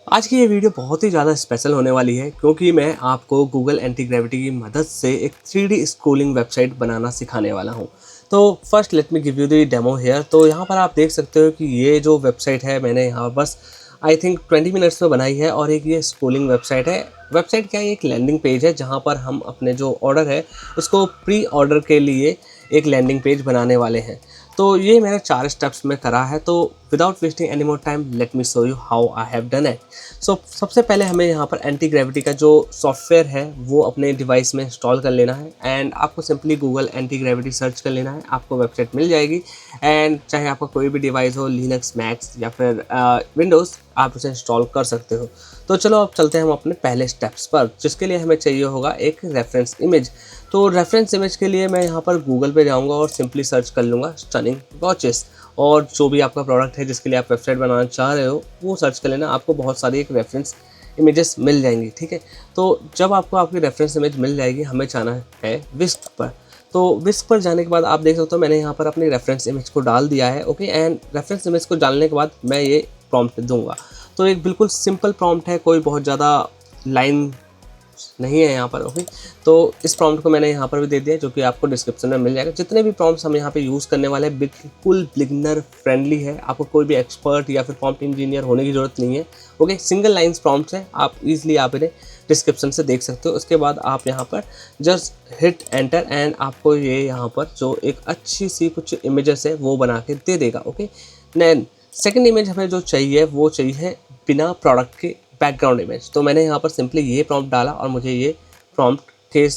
आज की ये वीडियो बहुत ही ज़्यादा स्पेशल होने वाली है क्योंकि मैं आपको गूगल एंटी ग्रेविटी की मदद से एक 3D स्क्रोलिंग वेबसाइट बनाना सिखाने वाला हूँ। तो first let me give you the demo here. तो यहाँ पर आप देख सकते हो कि ये जो वेबसाइट है मैंने यहाँ बस आई थिंक 20 मिनट्स में बनाई है और एक ये स्क्रोलिंग वेबसाइट है। वेबसाइट क्या है, एक लैंडिंग पेज है जहाँ पर हम अपने जो ऑर्डर है उसको प्री ऑर्डर के लिए एक लैंडिंग पेज बनाने वाले हैं। तो ये मैंने 4 स्टेप्स में करा है। तो without wasting any more time let me show you how I have done it. So सबसे पहले हमें यहाँ पर एंटी ग्रेविटी का जो सॉफ्टवेयर है वो अपने डिवाइस में इंस्टॉल कर लेना है एंड आपको simply Google anti gravity search कर लेना है, आपको वेबसाइट मिल जाएगी। एंड चाहे आपका कोई भी डिवाइस हो, लिनक्स, मैक्स या फिर विंडोज़, आप उसे इंस्टॉल कर सकते हो। तो चलो अब चलते हैं हम अपने पहले स्टेप्स पर, जिसके लिए हमें चाहिए होगा एक रेफरेंस इमेज। तो रेफरेंस इमेज के लिए मैं यहाँ पर गूगल पे जाऊँगा और सिंपली सर्च कर लूँगा स्टनिंग वॉचेस, और जो भी आपका प्रोडक्ट है जिसके लिए आप वेबसाइट बनाना चाह रहे हो वो सर्च कर लेना, आपको बहुत सारी एक रेफरेंस इमेजेस मिल जाएंगी। ठीक है, तो जब आपको आपकी रेफरेंस इमेज मिल जाएगी हमें जाना है विस्क पर। तो विस्क पर जाने के बाद आप देख सकते हो मैंने यहाँ पर अपनी रेफरेंस इमेज को डाल दिया है। ओके, एंड रेफरेंस इमेज को डालने के बाद मैं ये प्रॉम्प्ट दूंगा। तो एक बिल्कुल सिंपल प्रॉम्प्ट है, कोई बहुत ज़्यादा लाइन नहीं है यहाँ पर। ओके, तो इस प्रॉम्प्ट को मैंने यहाँ पर भी दे दिया जो कि आपको डिस्क्रिप्शन में मिल जाएगा। जितने भी प्रॉम्प्ट्स हम यहाँ पे यूज़ करने वाले हैं बिल्कुल बिगिनर फ्रेंडली है, आपको कोई भी एक्सपर्ट या फिर प्रॉम्प्ट इंजीनियर होने की ज़रूरत नहीं है। ओके, सिंगल लाइन्स प्रॉम्प्ट्स हैं, आप इजीली आप इन्हें डिस्क्रिप्शन से देख सकते हो। उसके बाद आप यहाँ पर जस्ट हिट एंटर एंड आपको ये यहाँ पर जो एक अच्छी सी कुछ इमेजेस है वो बना के दे देगा। ओके, देन सेकेंड इमेज हमें जो चाहिए वो चाहिए बिना प्रोडक्ट के बैकग्राउंड इमेज। तो मैंने यहाँ पर सिंपली ये प्रॉम्प्ट डाला और मुझे ये प्रॉम्प्ट के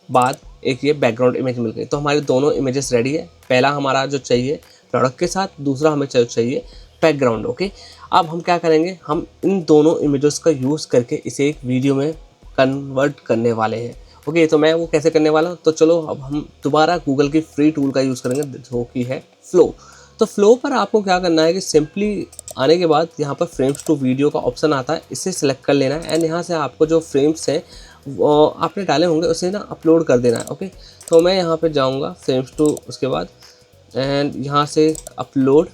बाद एक ये बैकग्राउंड इमेज मिल गई। तो हमारी दोनों इमेजेस रेडी है। पहला हमारा जो चाहिए प्रोडक्ट के साथ, दूसरा हमें चाहिए बैकग्राउंड। ओके, अब हम क्या करेंगे, हम इन दोनों इमेजेस का यूज़ करके इसे एक वीडियो में कन्वर्ट करने वाले हैं। ओके, तो मैं वो कैसे करने वाला हूँ, तो चलो अब हम दोबारा गूगल की फ्री टूल का यूज़ करेंगे जो कि है फ्लो। तो फ्लो पर आपको क्या करना है कि सिंपली आने के बाद यहाँ पर फ्रेम्स टू वीडियो का ऑप्शन आता है, इसे सिलेक्ट कर लेना है एंड यहाँ से आपको जो फ्रेम्स हैं वो आपने डाले होंगे उसे ना अपलोड कर देना है। ओके, तो मैं यहाँ पे जाऊँगा फ्रेम्स टू, उसके बाद एंड यहाँ से अपलोड,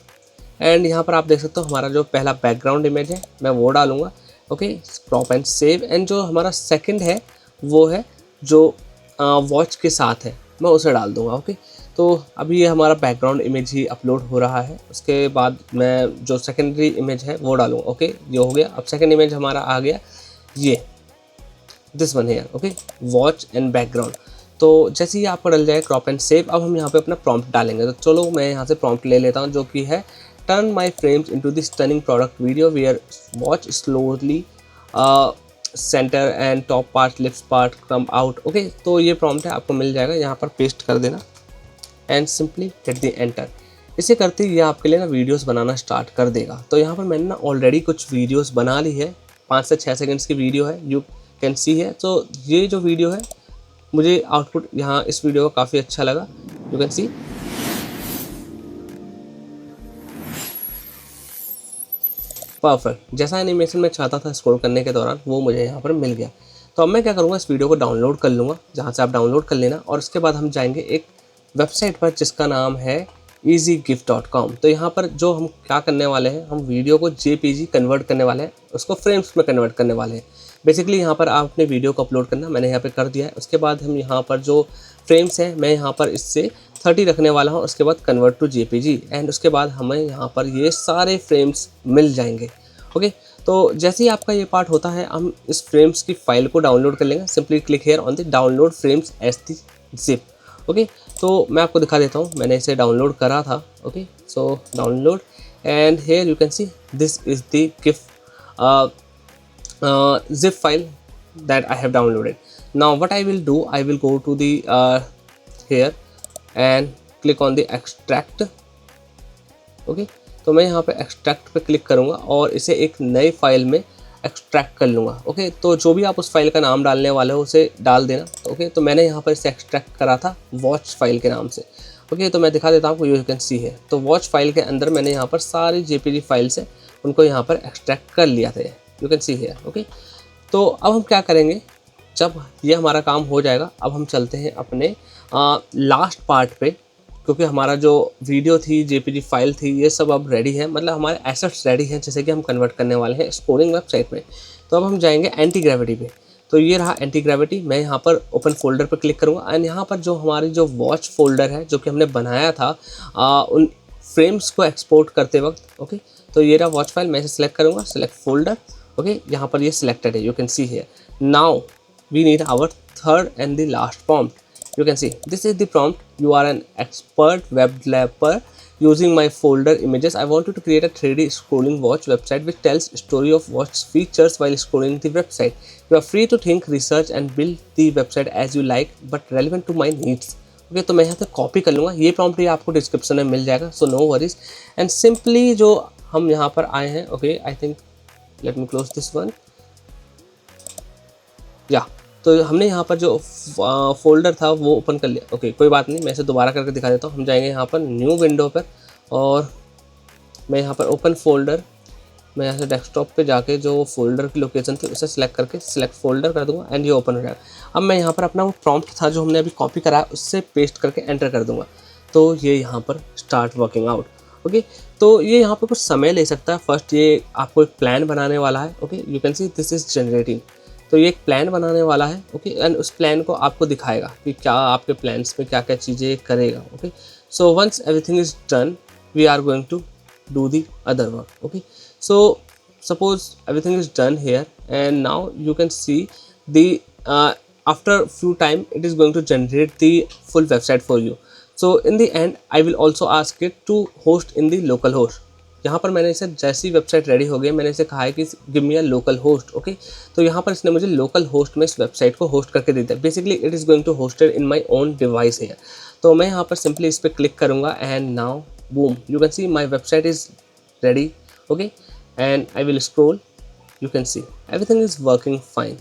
एंड यहाँ पर आप देख सकते हो हमारा जो पहला बैकग्राउंड इमेज है मैं वो डालूँगा। Okay, crop and save, and जो हमारा सेकंड है वो है जो वॉच के साथ है, मैं उसे डाल दूँगा। ओके, तो अभी ये हमारा बैकग्राउंड इमेज ही अपलोड हो रहा है, उसके बाद मैं जो सेकेंडरी इमेज है वो डालूँगा। ओके, ये हो गया। अब सेकेंड इमेज हमारा आ गया ये this one here. Okay, watch and background. तो जैसे ही आपको डल जाए क्रॉप एंड सेव, अब हम यहाँ पे अपना प्रॉम्प्ट डालेंगे। तो चलो मैं यहाँ से प्रॉम्प्ट ले लेता हूँ जो कि है turn my frames into the stunning product video where watch slowly centre and top part lips part come out. Okay, तो ये प्रॉम्प्ट है, आपको मिल जाएगा, यहाँ पर पेस्ट कर देना and simply hit the enter. इसे करते ही ये आपके लिए ना वीडियोस बनाना स्टार्ट कर देगा। तो यहाँ पर मैंने ना ऑलरेडी कुछ वीडियोस बना ली है, 5 से 6 सेकंड्स की वीडियो है, यू कैन सी है। तो ये जो वीडियो है मुझे आउटपुट यहाँ इस वीडियो का काफ़ी अच्छा लगा, यू कैन सी। परफेक्ट, जैसा एनिमेशन मैं चाहता था स्क्रॉल करने के दौरान वो मुझे यहाँ पर मिल गया। तो अब मैं क्या करूँगा, इस वीडियो को डाउनलोड कर लूँगा, जहाँ से आप डाउनलोड कर लेना, और उसके बाद हम जाएंगे एक वेबसाइट पर जिसका नाम है easygift.com। तो यहाँ पर जो हम क्या करने वाले हैं, हम वीडियो को JPG कन्वर्ट करने वाले हैं, उसको फ्रेम्स में कन्वर्ट करने वाले हैं। बेसिकली यहाँ पर आप अपने वीडियो को अपलोड करना, मैंने यहाँ पे कर दिया है। उसके बाद हम यहाँ पर जो फ्रेम्स हैं मैं यहाँ पर इससे 30 रखने वाला हूँ, उसके बाद कन्वर्ट टू JPG, एंड उसके बाद हमें यहाँ पर ये सारे फ्रेम्स मिल जाएंगे। ओके, तो जैसे ही आपका ये पार्ट होता है हम इस फ्रेम्स की फाइल को डाउनलोड कर लेंगे। Simply click here on the download frames as the zip. Okay, तो मैं आपको दिखा देता हूँ, मैंने इसे डाउनलोड करा था। Okay, so download and here you can see this is the GIF zip file that I have downloaded. Now what I will do, I will go to the here and click on the extract. Okay, तो मैं यहाँ पे extract पे click करूँगा और इसे एक नई फाइल में एक्सट्रैक्ट कर लूँगा। ओके, तो जो भी आप उस फाइल का नाम डालने वाले हो उसे डाल देना। ओके, तो मैंने यहाँ पर इसे एक्सट्रैक्ट करा था वॉच फाइल के नाम से। ओके, तो मैं दिखा देता हूँ, यू कैन सी है। तो वॉच फाइल के अंदर मैंने यहाँ पर सारी JPG फाइल्स है उनको यहाँ पर एक्सट्रैक्ट कर लिया था, यू कैन सी है। ओके, तो अब हम क्या करेंगे, जब ये हमारा काम हो जाएगा अब हम चलते हैं अपने लास्ट पार्ट पे क्योंकि हमारा जो वीडियो थी, जेपीजी फाइल थी, ये सब अब रेडी है, मतलब हमारे एसेट्स रेडी हैं जैसे कि हम कन्वर्ट करने वाले हैं स्क्रोलिंग वेबसाइट में। तो अब हम जाएंगे एंटी ग्रेविटी पे। तो ये रहा एंटी ग्रेविटी। मैं यहाँ पर ओपन फोल्डर पर क्लिक करूँगा एंड यहाँ पर जो हमारी जो वॉच फोल्डर है जो कि हमने बनाया था उन फ्रेम्स को एक्सपोर्ट करते वक्त, ओके। तो ये रहा वॉच फाइल, मैं इसे सेलेक्ट करूँगा, सेलेक्ट फोल्डर, ओके। यहाँ पर ये सिलेक्टेड है, you can see here. Now we need our third and the last prompt. You can see this is the prompt. You are an expert web developer using my folder images. I want you to create a 3D scrolling watch website which tells story of watch features while scrolling the website. You are free to think, research and build the website as you like but relevant to my needs. Okay, तो मैं यहाँ से copy कर लूँगा। ये prompt ये आपको description में मिल जाएगा, so no worries. And simply जो हम यहाँ पर आए हैं, okay, I think let me close this one, या तो हमने यहाँ पर जो फोल्डर था वो ओपन कर लिया। ओके, कोई बात नहीं, मैं इसे दोबारा करके दिखा देता हूँ। हम जाएंगे यहाँ पर न्यू विंडो पर और मैं यहाँ पर ओपन फोल्डर, मैं यहाँ से डेस्कटॉप पे जाके जो फोल्डर की लोकेशन थी उसे सिलेक्ट करके सिलेक्ट फोल्डर कर दूँगा एंड ये ओपन हो जाएगा। अब मैं यहाँ पर अपना वो प्रॉम्प्ट था जो हमने अभी कॉपी करा उससे पेस्ट करके एंटर कर दूँगा, तो ये यहाँ पर स्टार्ट वर्किंग आउट। ओके, तो ये यहाँ पर कुछ समय ले सकता है। फर्स्ट ये आपको एक प्लान बनाने वाला है, okay, you can see this is generating. तो ये एक प्लान बनाने वाला है, ओके, एंड उस प्लान को आपको दिखाएगा कि क्या आपके प्लान्स में क्या क्या चीज़ें करेगा। Okay, so once everything is done we are going to do the other work. Okay, so suppose everything is done here and now you can see the after few time it is going to generate the full website for you. So in the end I will also ask it to host in the local host. यहाँ पर मैंने इसे जैसी website ready हो गई मैंने इसे कहा है कि give me a local host. Okay, तो यहाँ पर इसने मुझे लोकल होस्ट में इस वेबसाइट को होस्ट करके दे दिया। Basically it is going to hosted in my own device है। तो मैं यहाँ पर सिंपली इस पर क्लिक करूँगा and now boom, you can see my website is ready. Okay, and I will scroll, you can see everything is working fine.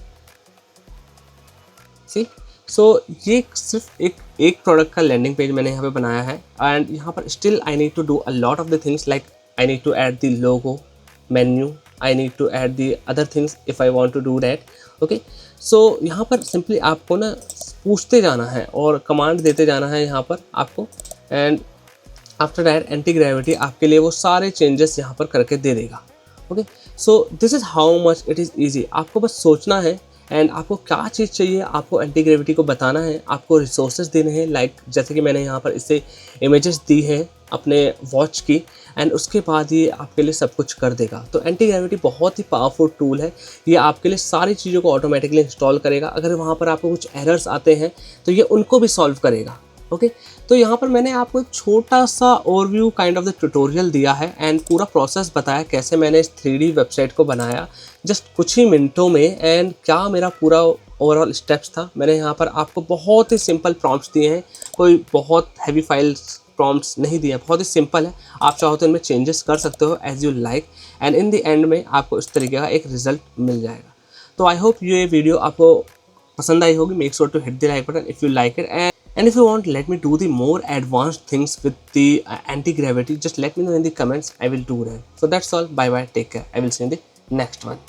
See, so ये सिर्फ एक प्रोडक्ट का लैंडिंग पेज मैंने यहाँ पे बनाया है एंड यहाँ पर still I need to do a lot of the things like I need to add the logo, menu, I need to add the other things if I want to do that. Okay, so यहाँ पर simply आपको ना पूछते जाना है और command देते जाना है यहाँ पर आपको, and after that anti gravity आपके लिए वो सारे चेंजेस यहाँ पर करके दे देगा। Okay, so this is how much it is easy. आपको बस सोचना है एंड आपको क्या चीज़ चाहिए, आपको एंटी ग्रेविटी को बताना है, आपको रिसोर्सेज देने हैं, लाइक जैसे कि मैंने यहाँ पर इससे इमेजेस दी हैं अपने वॉच की, एंड उसके बाद ये आपके लिए सब कुछ कर देगा। तो एंटी ग्रेविटी बहुत ही पावरफुल टूल है, ये आपके लिए सारी चीज़ों को ऑटोमेटिकली इंस्टॉल करेगा। अगर वहाँ पर आपको कुछ एरर्स आते हैं तो ये उनको भी सॉल्व करेगा। ओके, तो यहाँ पर मैंने आपको एक छोटा सा overview kind of the tutorial दिया है एंड पूरा प्रोसेस बताया कैसे मैंने इस 3D वेबसाइट को बनाया जस्ट कुछ ही मिनटों में, एंड क्या मेरा पूरा ओवरऑल स्टेप्स था। मैंने यहाँ पर आपको बहुत ही सिंपल प्रॉम्प्ट्स दिए हैं, कोई बहुत हैवी फाइल्स प्रॉम्प्ट्स नहीं दिए, बहुत ही सिंपल है। आप चाहो तो इनमें चेंजेस कर सकते हो as you like, and in the end में आपको इस तरीके का एक रिजल्ट मिल जाएगा। तो आई होप ये वीडियो आपको पसंद आई होगी। Make sure to hit the like button if you like it, and if you want let me do the more advanced things with the anti-gravity, just let me know in the comments. I will do that. So that's all, bye bye, take care. I will see you in the next one.